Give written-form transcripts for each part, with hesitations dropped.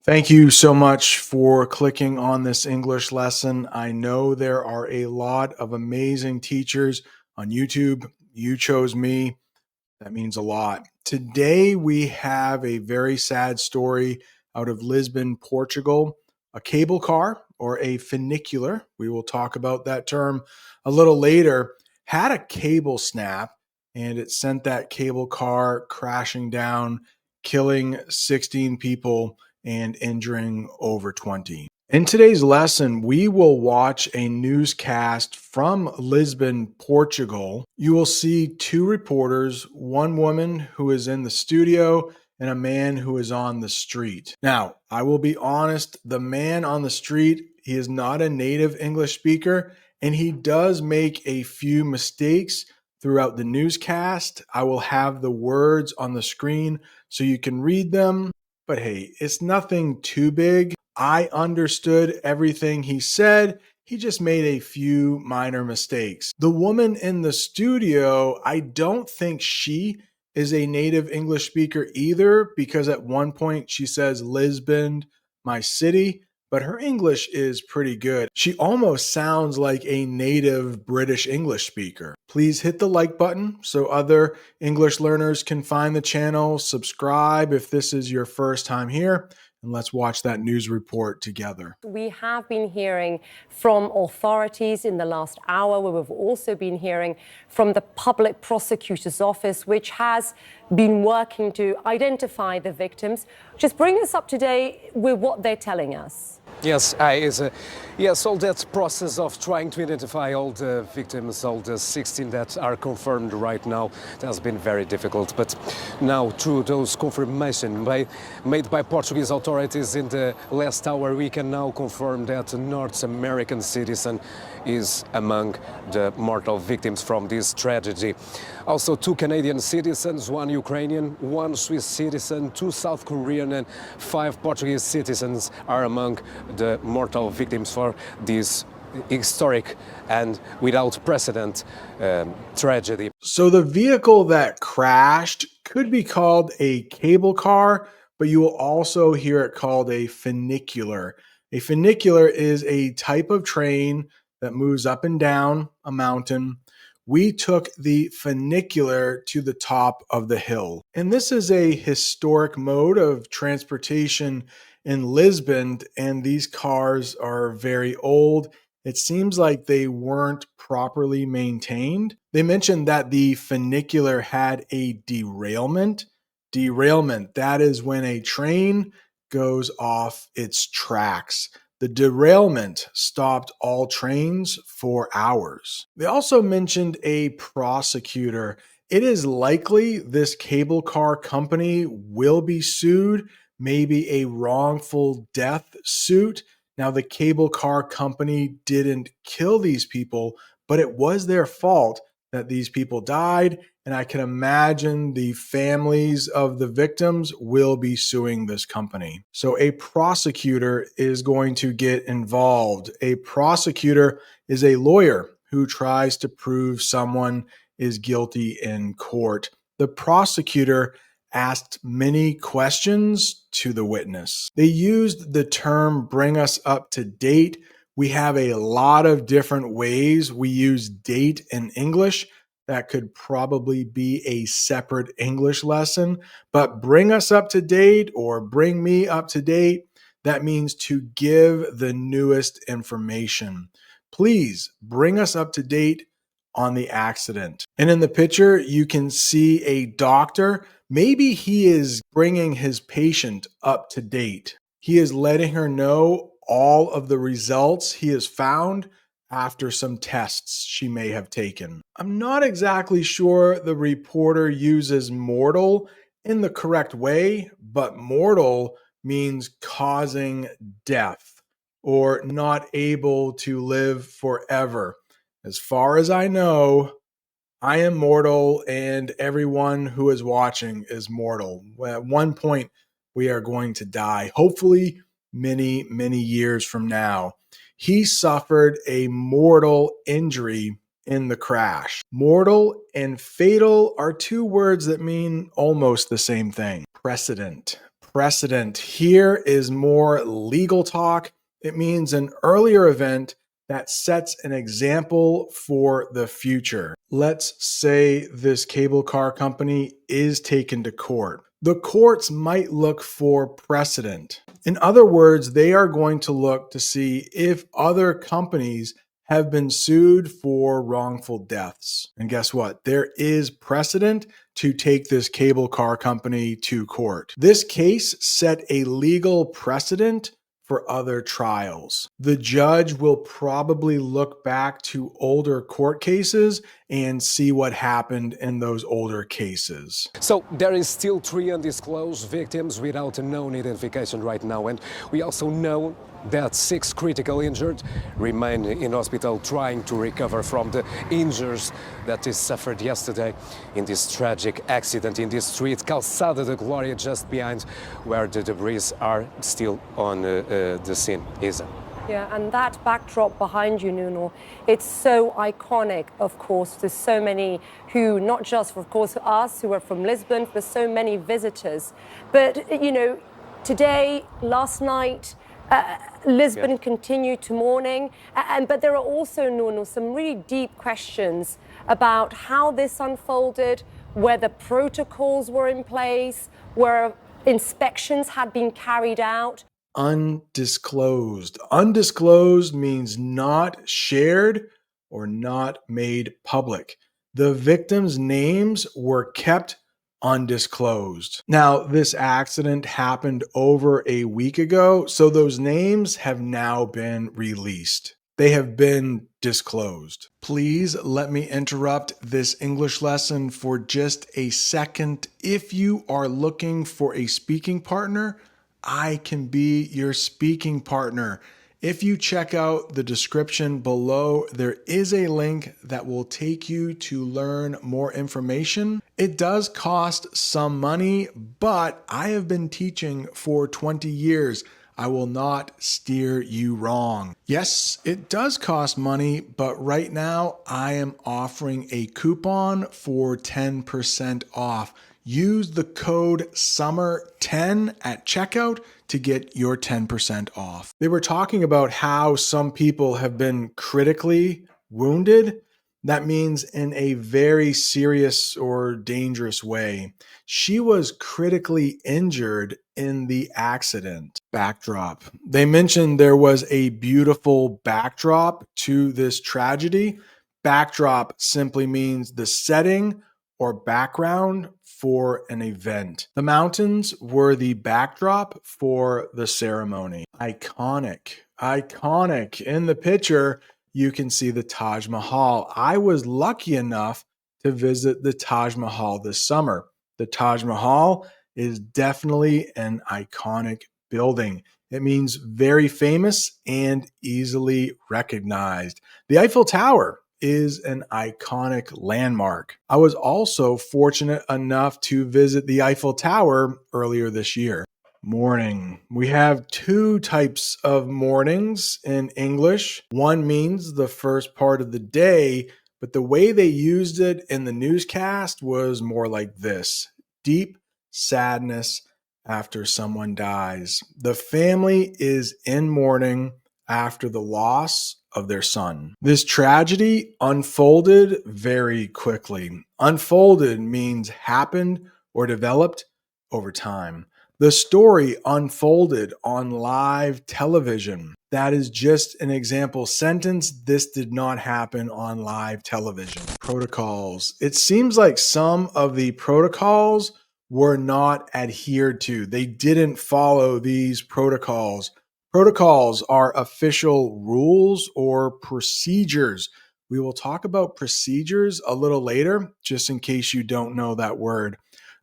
Thank you so much for clicking on this English lesson. I know there are a lot of amazing teachers on YouTube. You chose me. That means a lot. Today, we have a very sad story out of Lisbon, Portugal. A cable car, or a funicular, we will talk about that term a little later, had a cable snap and it sent that cable car crashing down, killing 16 people and injuring over 20. In today's lesson, we will watch a newscast from Lisbon, Portugal. You will see two reporters, one woman who is in the studio and a man who is on the street. Now, I will be honest, the man on the street, he is not a native English speaker, and he does make a few mistakes throughout the newscast. I will have the words on the screen so you can read them, but hey, it's nothing too big. I understood everything he said. He just made a few minor mistakes. The woman in the studio, I don't think she is a native English speaker either, because at one point she says Lisbon, my city, but her English is pretty good. She almost sounds like a native British English speaker. Please hit the like button so other English learners can find the channel. Subscribe if this is your first time here. And let's watch that news report together. We have been hearing from authorities in the last hour. We've also been hearing from the public prosecutor's office, which has been working to identify the victims. Just bring us up to date with what they're telling us. Yes, all that process of trying to identify all the victims, all the 16 that are confirmed right now, it has been very difficult. But now, through those confirmations made by Portuguese authorities in the last hour, we can now confirm that a North American citizen is among the mortal victims from this tragedy. Also, 2 Canadian citizens, 1 Ukrainian, 1 Swiss citizen, 2 South Korean and 5 Portuguese citizens are among the mortal victims for this historic and without precedent tragedy. So the vehicle that crashed could be called a cable car, but you will also hear it called a funicular. A funicular is a type of train that moves up and down a mountain. We took the funicular to the top of the hill. And this is a historic mode of transportation in Lisbon, and these cars are very old. It seems like they weren't properly maintained. They mentioned that the funicular had a derailment. Derailment, that is when a train goes off its tracks. The derailment stopped all trains for hours. They also mentioned a prosecutor. It is likely this cable car company will be sued, maybe a wrongful death suit. Now, the cable car company didn't kill these people, but it was their fault that these people died. And I can imagine the families of the victims will be suing this company. So a prosecutor is going to get involved. A prosecutor is a lawyer who tries to prove someone is guilty in court. The prosecutor asked many questions to the witness. They used the term bring us up to date. We have a lot of different ways we use date in English. That could probably be a separate English lesson, but bring us up to date or bring me up to date, that means to give the newest information. Please bring us up to date on the accident. And in the picture, you can see a doctor. Maybe he is bringing his patient up to date. He is letting her know all of the results he has found after some tests she may have taken. I'm not exactly sure the reporter uses mortal in the correct way, but mortal means causing death or not able to live forever. As far as I know, I am mortal and everyone who is watching is mortal. At one point, we are going to die, hopefully many, many years from now. He suffered a mortal injury in the crash. Mortal and fatal are 2 words that mean almost the same thing. Precedent. precedent. Here is more legal talk. It means an earlier event that sets an example for the future. Let's say this cable car company is taken to court. The courts might look for precedent. In other words, they are going to look to see if other companies have been sued for wrongful deaths. And guess what? There is precedent to take this cable car company to court. This case set a legal precedent for other trials. The judge will probably look back to older court cases and see what happened in those older cases. So there is still 3 undisclosed victims without a known identification right now, and we also know that 6 critically injured remain in hospital trying to recover from the injuries that they suffered yesterday in this tragic accident in this street, Calçada da Glória, just behind where the debris are still on the scene. Isa. Yeah, and that backdrop behind you, Nuno, it's so iconic, of course, to so many who, not just, of course, us who are from Lisbon, but so many visitors. But, you know, today, last night, Lisbon continued to mourning, but there are also, Nuno, some really deep questions about how this unfolded, whether protocols were in place, where inspections had been carried out. Undisclosed. Undisclosed means not shared or not made public. The victims' names were kept undisclosed. Now, this accident happened over a week ago, so those names have now been released. They have been disclosed. Please let me interrupt this English lesson for just a second. If you are looking for a speaking partner, I can be your speaking partner. If you check out the description below, there is a link that will take you to learn more information. It does cost some money, but I have been teaching for 20 years. I will not steer you wrong. Yes, it does cost money, but right now I am offering a coupon for 10% off. Use the code SUMMER10 at checkout to get your 10% off. They were talking about how some people have been critically wounded. That means in a very serious or dangerous way. She was critically injured in the accident. Backdrop. They mentioned there was a beautiful backdrop to this tragedy. Backdrop simply means the setting or background for an event. The mountains were the backdrop for the ceremony. Iconic. Iconic. In the picture, you can see the Taj Mahal. I was lucky enough to visit the Taj Mahal this summer. The Taj Mahal is definitely an iconic building. It means very famous and easily recognized. The Eiffel Tower is an iconic landmark. I was also fortunate enough to visit the Eiffel Tower earlier this year. Morning. We have 2 types of mornings in English. One means the first part of the day, but the way they used it in the newscast was more like this: deep sadness after someone dies. The family is in mourning after the loss of their son. This tragedy unfolded very quickly. Unfolded means happened or developed over time. The story unfolded on live television. That is just an example sentence. This did not happen on live television. Protocols. It seems like some of the protocols were not adhered to. They didn't follow these protocols. Protocols are official rules or procedures. We will talk about procedures a little later, just in case you don't know that word.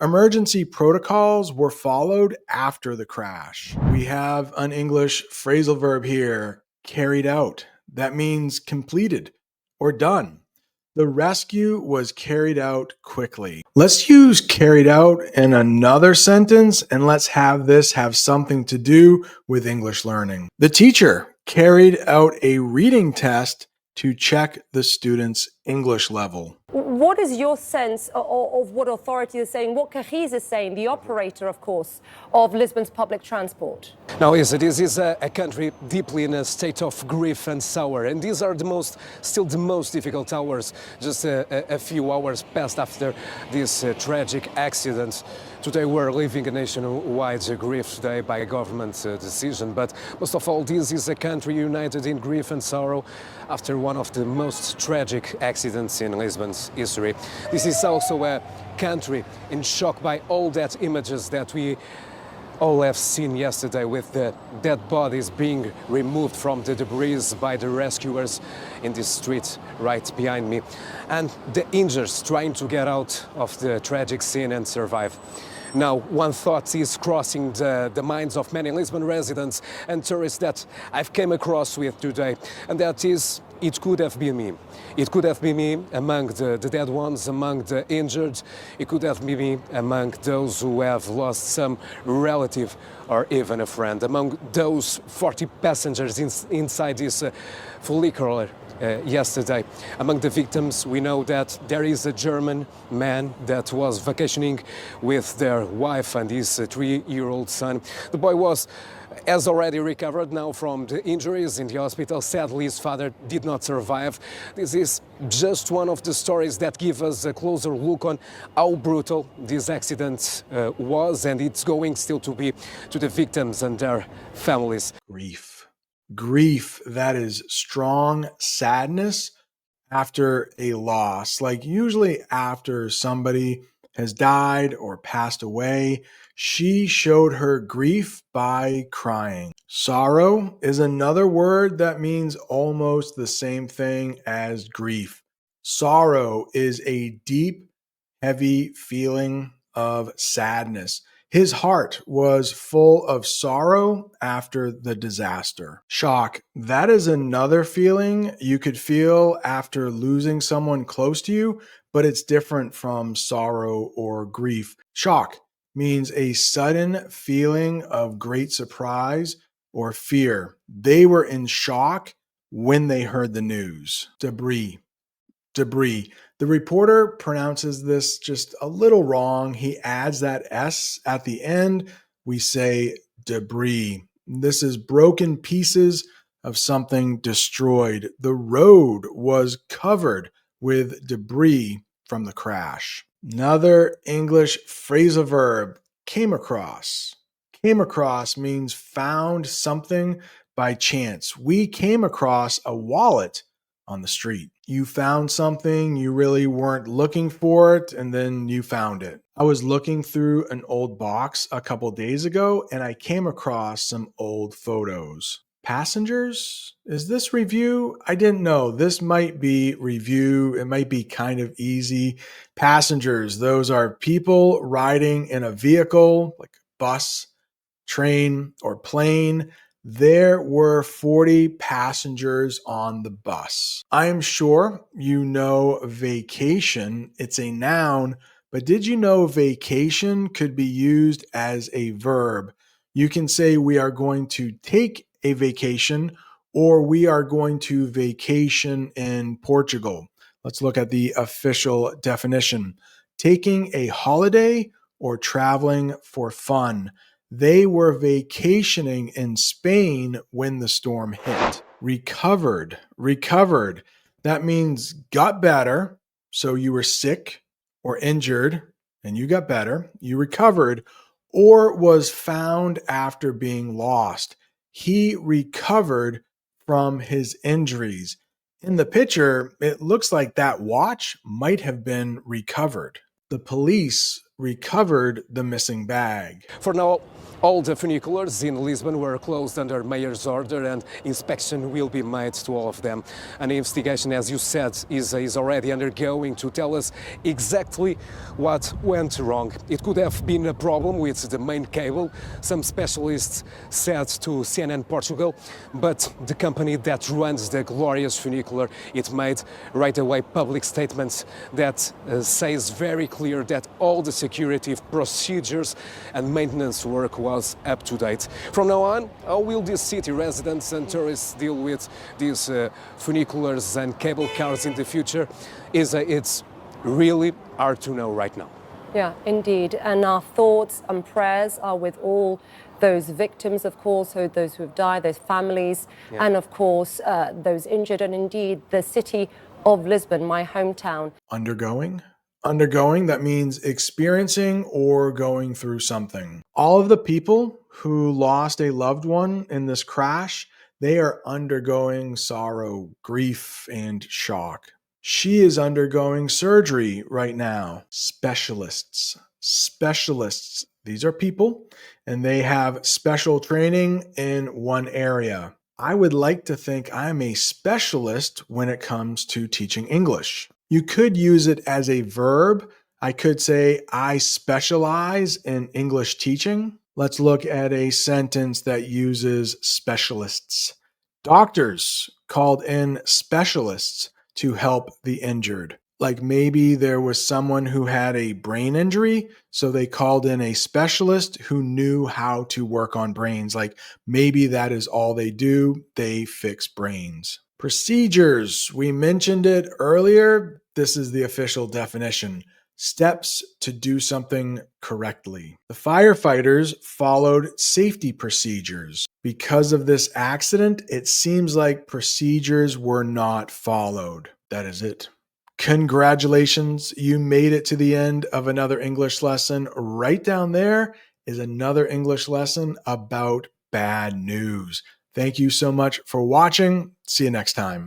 Emergency protocols were followed after the crash. We have an English phrasal verb here, carried out. That means completed or done. The rescue was carried out quickly. Let's use carried out in another sentence, and let's have this have something to do with English learning. The teacher carried out a reading test to check the student's English level. what is your sense of what authorities are saying, what Cajis is saying, the operator, of course, of Lisbon's public transport? Now, yes, this is a country deeply in a state of grief and sorrow, and these are still the most difficult hours, just a few hours passed after this tragic accident. Today we're living a nationwide grief today by a government decision, but most of all, this is a country united in grief and sorrow after one of the most tragic accidents in Lisbon's history. This is also a country in shock by all that images that we all have seen yesterday, with the dead bodies being removed from the debris by the rescuers in this street right behind me, and the injured trying to get out of the tragic scene and survive. Now, one thought is crossing the minds of many Lisbon residents and tourists that I've came across with today, and that is, it could have been me. It could have been me among the dead ones, among the injured. It could have been me among those who have lost some relative or even a friend, among those 40 passengers inside this Funicular yesterday. Among the victims, we know that there is a German man that was vacationing with their wife and his 3-year-old son. The boy has already recovered now from the injuries in the hospital. Sadly, his father did not survive. This is just one of the stories that give us a closer look on how brutal this accident was, and it's going still to be, to the victims and their families. Grief, that is strong sadness after a loss. Like usually after somebody has died or passed away, she showed her grief by crying. Sorrow is another word that means almost the same thing as grief. Sorrow is a deep, heavy feeling of sadness. His heart was full of sorrow after the disaster. Shock, that is another feeling you could feel after losing someone close to you, but it's different from sorrow or grief. Shock means a sudden feeling of great surprise or fear. They were in shock when they heard the news. Debris. The reporter pronounces this just a little wrong. He adds that S at the end. We say debris. This is broken pieces of something destroyed. The road was covered with debris from the crash. Another English phrasal verb, came across. Came across means found something by chance. We came across a wallet on the street. You found something, you really weren't looking for it, and then you found it. I was looking through an old box a couple days ago, and I came across some old photos. Passengers? Is this review? I didn't know. This might be review. It might be kind of easy. Passengers, those are people riding in a vehicle, like a bus, train, or plane. There were 40 passengers on the bus. I am sure you know vacation. It's a noun, but did you know vacation could be used as a verb? You can say we are going to take a vacation, or we are going to vacation in Portugal. Let's look at the official definition. Taking a holiday or traveling for fun. They were vacationing in Spain when the storm hit. Recovered. That means got better. So you were sick or injured and you got better. You recovered, or was found after being lost. He recovered from his injuries. In the picture, it looks like that watch might have been recovered. The police recovered the missing bag. For now, all the funiculars in Lisbon were closed under mayor's order, and inspection will be made to all of them. An investigation, as you said, is already undergoing to tell us exactly what went wrong. It could have been a problem with the main cable, some specialists said to CNN Portugal, but the company that runs the glorious funicular, it made right away public statements that says very clear that all the security procedures and maintenance work was up to date. From now on, how will these city residents and tourists deal with these funiculars and cable cars in the future? It's really hard to know right now. Yeah, indeed. And our thoughts and prayers are with all those victims, of course, so those who have died, those families, and of course, those injured, and indeed the city of Lisbon, my hometown. Undergoing? Undergoing, that means experiencing or going through something. All of the people who lost a loved one in this crash, they are undergoing sorrow, grief, and shock. She is undergoing surgery right now. Specialists. Specialists. These are people, and they have special training in one area. I would like to think I'm a specialist when it comes to teaching English. You could use it as a verb. I could say, I specialize in English teaching. Let's look at a sentence that uses specialists. Doctors called in specialists to help the injured. Like maybe there was someone who had a brain injury, so they called in a specialist who knew how to work on brains. Like maybe that is all they do, they fix brains. Procedures, we mentioned it earlier. This is the official definition. Steps to do something correctly. The firefighters followed safety procedures. Because of this accident, it seems like procedures were not followed. That is it. Congratulations, you made it to the end of another English lesson. Right down there is another English lesson about bad news. Thank you so much for watching. See you next time.